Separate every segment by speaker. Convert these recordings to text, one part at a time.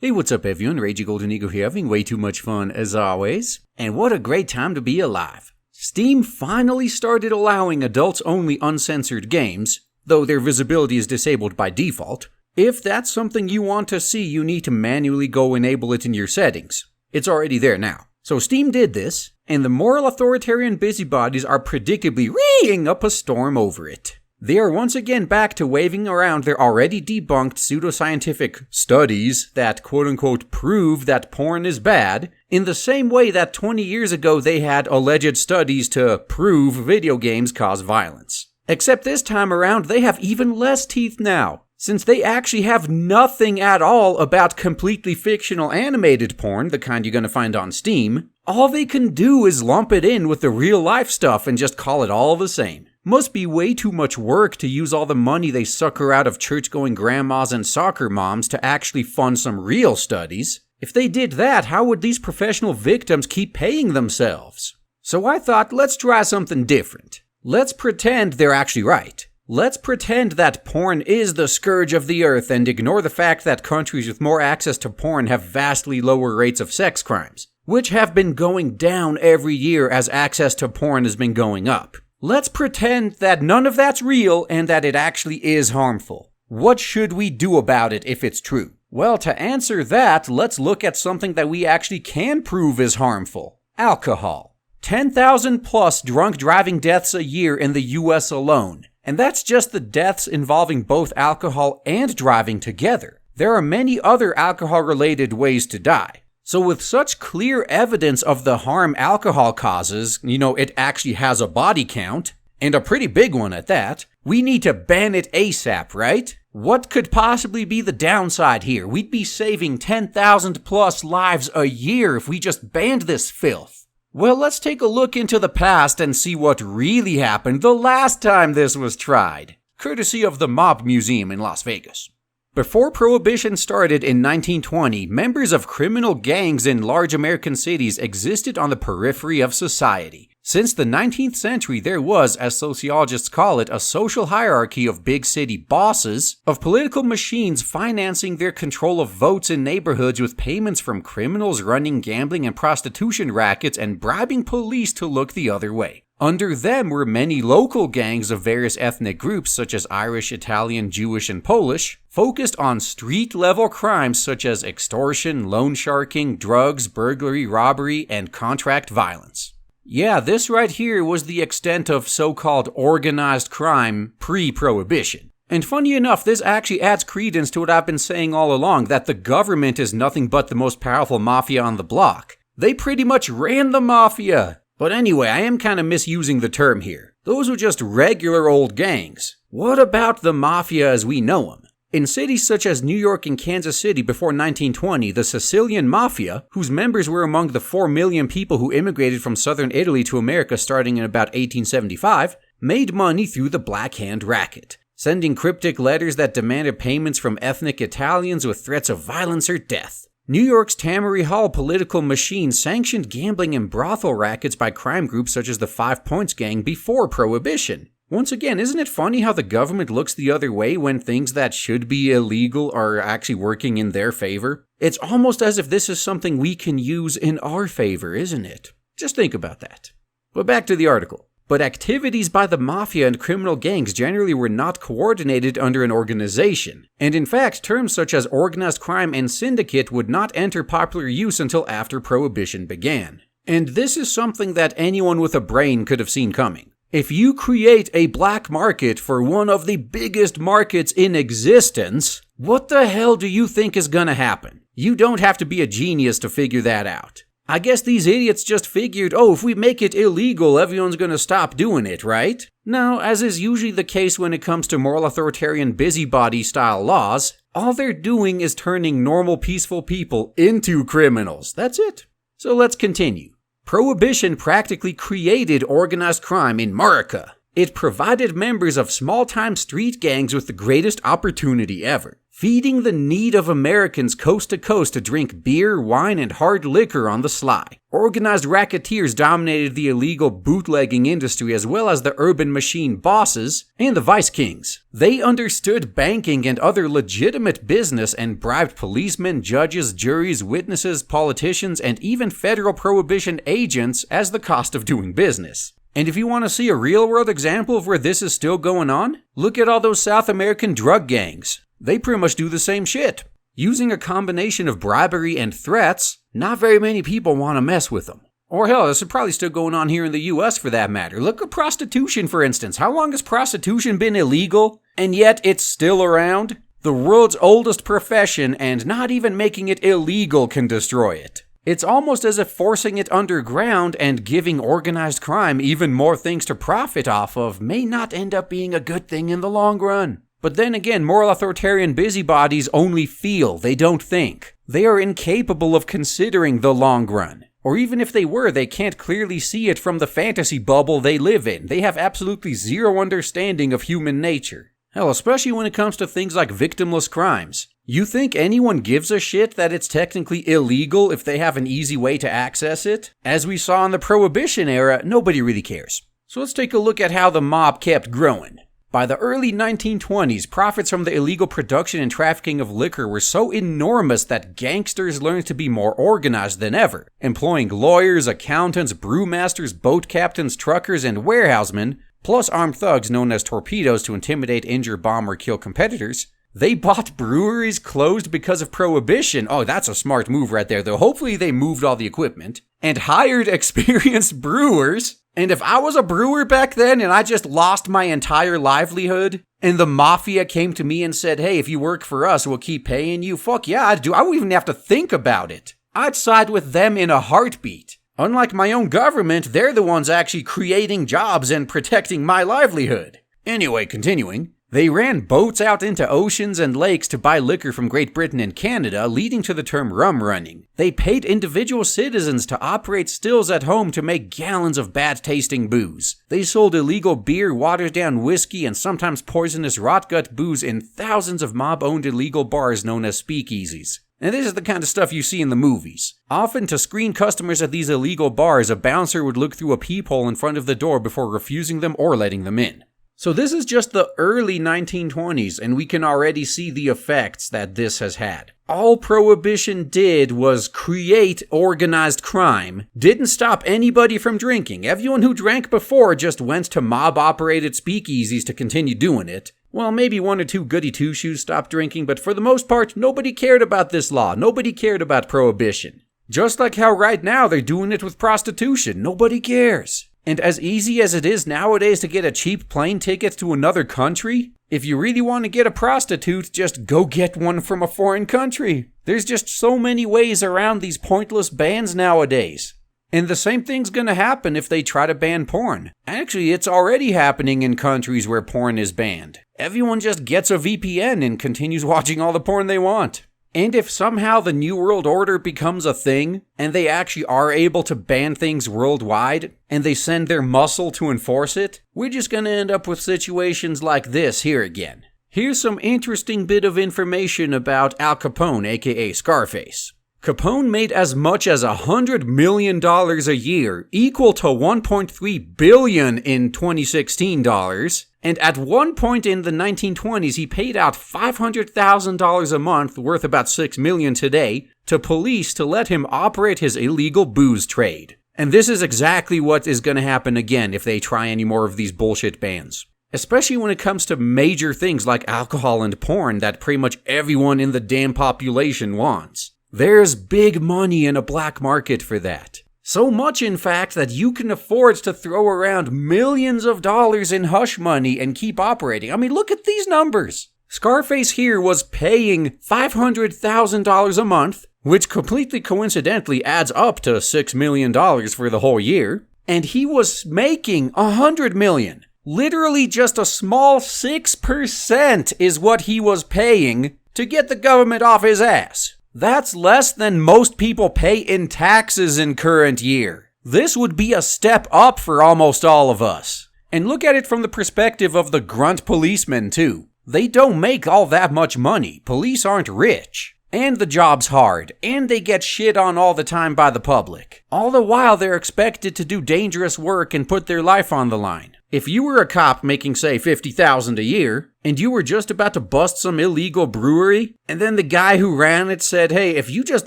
Speaker 1: Hey, what's up everyone, Ragey Golden Eagle here, having way too much fun as always. And what a great time to be alive. Steam finally started allowing adults-only uncensored games, though their visibility is disabled by default. If that's something you want to see, you need to manually go enable it in your settings. It's already there now. So Steam did this, and the moral authoritarian busybodies are predictably reeing up a storm over it. They are once again back to waving around their already debunked pseudoscientific studies that quote-unquote prove that porn is bad, in the same way that 20 years ago they had alleged studies to prove video games cause violence. Except this time around they have even less teeth now, since they actually have nothing at all about completely fictional animated porn, the kind you're gonna find on Steam. All they can do is lump it in with the real-life stuff and just call it all the same. Must be way too much work to use all the money they sucker out of church-going grandmas and soccer moms to actually fund some real studies. If they did that, how would these professional victims keep paying themselves? So I thought, let's try something different. Let's pretend they're actually right. Let's pretend that porn is the scourge of the earth and ignore the fact that countries with more access to porn have vastly lower rates of sex crimes, which have been going down every year as access to porn has been going up. Let's pretend that none of that's real and that it actually is harmful. What should we do about it if it's true? Well, to answer that, let's look at something that we actually can prove is harmful. Alcohol. 10,000 plus drunk driving deaths a year in the US alone. And that's just the deaths involving both alcohol and driving together. There are many other alcohol-related ways to die. So with such clear evidence of the harm alcohol causes, it actually has a body count, and a pretty big one at that, we need to ban it ASAP, right? What could possibly be the downside here? We'd be saving 10,000 plus lives a year if we just banned this filth. Well, let's take a look into the past and see what really happened the last time this was tried, courtesy of the Mob Museum in Las Vegas. Before Prohibition started in 1920, members of criminal gangs in large American cities existed on the periphery of society. Since the 19th century, there was, as sociologists call it, a social hierarchy of big city bosses, of political machines financing their control of votes in neighborhoods with payments from criminals running gambling and prostitution rackets and bribing police to look the other way. Under them were many local gangs of various ethnic groups such as Irish, Italian, Jewish, and Polish, focused on street-level crimes such as extortion, loan sharking, drugs, burglary, robbery, and contract violence. Yeah, this right here was the extent of so-called organized crime pre-Prohibition. And funny enough, this actually adds credence to what I've been saying all along, that the government is nothing but the most powerful mafia on the block. They pretty much ran the mafia! But anyway, I am kind of misusing the term here. Those were just regular old gangs. What about the mafia as we know them? In cities such as New York and Kansas City before 1920, the Sicilian Mafia, whose members were among the 4 million people who immigrated from southern Italy to America starting in about 1875, made money through the Black Hand racket, sending cryptic letters that demanded payments from ethnic Italians with threats of violence or death. New York's Tammany Hall political machine sanctioned gambling and brothel rackets by crime groups such as the 5 Points Gang before Prohibition. Once again, isn't it funny how the government looks the other way when things that should be illegal are actually working in their favor? It's almost as if this is something we can use in our favor, isn't it? Just think about that. But back to the article. But activities by the mafia and criminal gangs generally were not coordinated under an organization, and in fact, terms such as organized crime and syndicate would not enter popular use until after Prohibition began. And this is something that anyone with a brain could have seen coming. If you create a black market for one of the biggest markets in existence, what the hell do you think is gonna happen? You don't have to be a genius to figure that out. I guess these idiots just figured, if we make it illegal, everyone's gonna stop doing it, right? No, as is usually the case when it comes to moral authoritarian busybody-style laws, all they're doing is turning normal peaceful people into criminals. That's it. So let's continue. Prohibition practically created organized crime in America. It provided members of small-time street gangs with the greatest opportunity ever. feeding the need of Americans coast to coast to drink beer, wine, and hard liquor on the sly. Organized racketeers dominated the illegal bootlegging industry as well as the urban machine bosses and the vice kings. They understood banking and other legitimate business and bribed policemen, judges, juries, witnesses, politicians, and even federal prohibition agents as the cost of doing business. And if you want to see a real-world example of where this is still going on, look at all those South American drug gangs. They pretty much do the same shit. Using a combination of bribery and threats, not very many people want to mess with them. Or hell, this is probably still going on here in the US for that matter. Look at prostitution, for instance. How long has prostitution been illegal, and yet it's still around? The world's oldest profession, and not even making it illegal can destroy it. It's almost as if forcing it underground and giving organized crime even more things to profit off of may not end up being a good thing in the long run. But then again, moral authoritarian busybodies only feel, they don't think. They are incapable of considering the long run. Or even if they were, they can't clearly see it from the fantasy bubble they live in. They have absolutely zero understanding of human nature. Hell, especially when it comes to things like victimless crimes. You think anyone gives a shit that it's technically illegal if they have an easy way to access it? As we saw in the Prohibition era, nobody really cares. So let's take a look at how the mob kept growing. By the early 1920s, profits from the illegal production and trafficking of liquor were so enormous that gangsters learned to be more organized than ever, employing lawyers, accountants, brewmasters, boat captains, truckers, and warehousemen, plus armed thugs known as torpedoes to intimidate, injure, bomb, or kill competitors. They bought breweries closed because of prohibition. Oh, that's a smart move right there, though. Hopefully they moved all the equipment. And hired experienced brewers. And if I was a brewer back then and I just lost my entire livelihood, and the mafia came to me and said, hey, if you work for us, we'll keep paying you. Fuck yeah, I'd do. I wouldn't even have to think about it. I'd side with them in a heartbeat. Unlike my own government, they're the ones actually creating jobs and protecting my livelihood. Anyway, continuing. They ran boats out into oceans and lakes to buy liquor from Great Britain and Canada, leading to the term rum running. They paid individual citizens to operate stills at home to make gallons of bad-tasting booze. They sold illegal beer, watered-down whiskey, and sometimes poisonous rot-gut booze in thousands of mob-owned illegal bars known as speakeasies. And this is the kind of stuff you see in the movies. Often, to screen customers at these illegal bars, a bouncer would look through a peephole in front of the door before refusing them or letting them in. So this is just the early 1920s, and we can already see the effects that this has had. All Prohibition did was create organized crime, didn't stop anybody from drinking. Everyone who drank before just went to mob-operated speakeasies to continue doing it. Well, maybe one or two goody two-shoes stopped drinking, but for the most part, nobody cared about this law. Nobody cared about Prohibition. Just like how right now they're doing it with prostitution. Nobody cares. And as easy as it is nowadays to get a cheap plane ticket to another country, if you really want to get a prostitute, just go get one from a foreign country. There's just so many ways around these pointless bans nowadays. And the same thing's gonna happen if they try to ban porn. Actually, it's already happening in countries where porn is banned. Everyone just gets a VPN and continues watching all the porn they want. And if somehow the New World Order becomes a thing, and they actually are able to ban things worldwide, and they send their muscle to enforce it, we're just gonna end up with situations like this here again. Here's some interesting bit of information about Al Capone, aka Scarface. Capone made as much as $100 million a year, equal to $1.3 billion in 2016 dollars. And at one point in the 1920s, he paid out $500,000 a month, worth about $6 million today, to police to let him operate his illegal booze trade. And this is exactly what is going to happen again if they try any more of these bullshit bans. Especially when it comes to major things like alcohol and porn that pretty much everyone in the damn population wants. There's big money in a black market for that. So much, in fact, that you can afford to throw around millions of dollars in hush money and keep operating. I mean, look at these numbers. Scarface here was paying $500,000 a month, which completely coincidentally adds up to $6 million for the whole year. And he was making $100 million. Literally just a small 6% is what he was paying to get the government off his ass. That's less than most people pay in taxes in current year. This would be a step up for almost all of us. And look at it from the perspective of the grunt policeman too. They don't make all that much money. Police aren't rich. And the job's hard, and they get shit on all the time by the public. All the while they're expected to do dangerous work and put their life on the line. If you were a cop making, say, $50,000 a year, and you were just about to bust some illegal brewery, and then the guy who ran it said, hey, if you just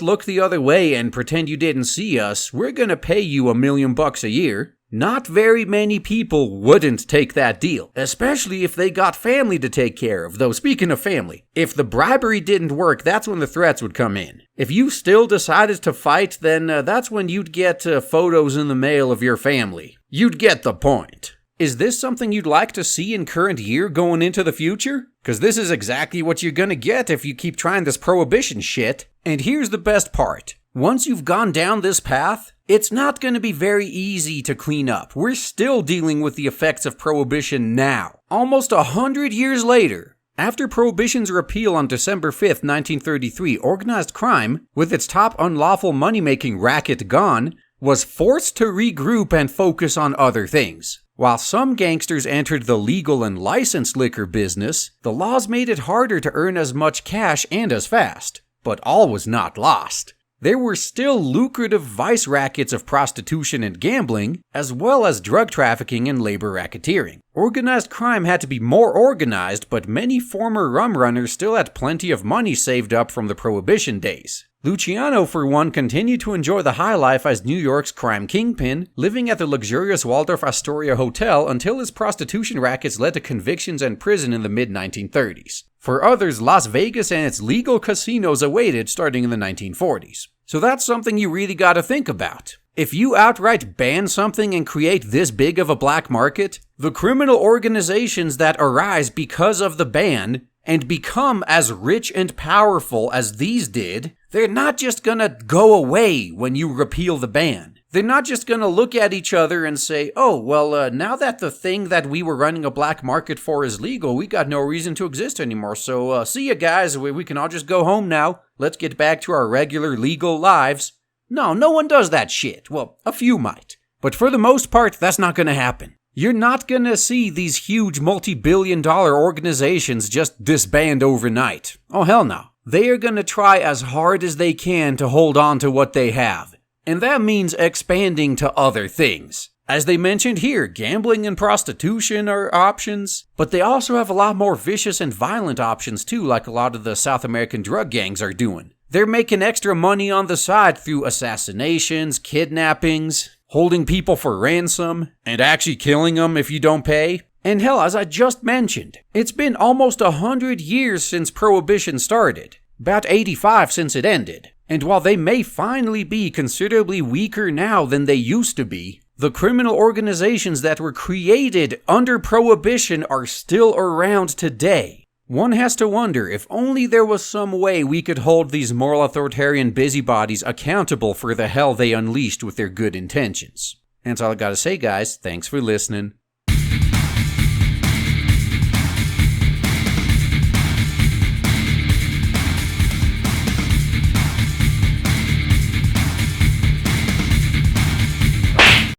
Speaker 1: look the other way and pretend you didn't see us, we're gonna pay you $1 million a year. Not very many people wouldn't take that deal, especially if they got family to take care of. Though speaking of family, if the bribery didn't work, that's when the threats would come in. If you still decided to fight, then that's when you'd get photos in the mail of your family. You'd get the point. Is this something you'd like to see in current year going into the future? Because this is exactly what you're gonna get if you keep trying this prohibition shit. And here's the best part. Once you've gone down this path, it's not going to be very easy to clean up. We're still dealing with the effects of prohibition now, almost 100 years later. After prohibition's repeal on December 5th, 1933, organized crime, with its top unlawful money-making racket gone, was forced to regroup and focus on other things. While some gangsters entered the legal and licensed liquor business, the laws made it harder to earn as much cash and as fast. But all was not lost. There were still lucrative vice rackets of prostitution and gambling, as well as drug trafficking and labor racketeering. Organized crime had to be more organized, but many former rum runners still had plenty of money saved up from the Prohibition days. Luciano, for one, continued to enjoy the high life as New York's crime kingpin, living at the luxurious Waldorf Astoria Hotel until his prostitution rackets led to convictions and prison in the mid-1930s. For others, Las Vegas and its legal casinos awaited starting in the 1940s. So that's something you really gotta think about. If you outright ban something and create this big of a black market, the criminal organizations that arise because of the ban and become as rich and powerful as these did, they're not just gonna go away when you repeal the ban. They're not just gonna look at each other and say, oh, well, now that the thing that we were running a black market for is legal, we got no reason to exist anymore, so see ya guys, we can all just go home now. Let's get back to our regular legal lives. No one does that shit. Well, a few might. But for the most part, that's not gonna happen. You're not gonna see these huge multi-billion-dollar organizations just disband overnight. Oh, hell no. They are gonna try as hard as they can to hold on to what they have. And that means expanding to other things. As they mentioned here, gambling and prostitution are options, but they also have a lot more vicious and violent options too, like a lot of the South American drug gangs are doing. They're making extra money on the side through assassinations, kidnappings, holding people for ransom, and actually killing them if you don't pay. And hell, as I just mentioned, it's been almost 100 years since Prohibition started, about 85 since it ended. And while they may finally be considerably weaker now than they used to be, the criminal organizations that were created under Prohibition are still around today. One has to wonder if only there was some way we could hold these moral authoritarian busybodies accountable for the hell they unleashed with their good intentions. And that's all I gotta say, guys. Thanks for listening.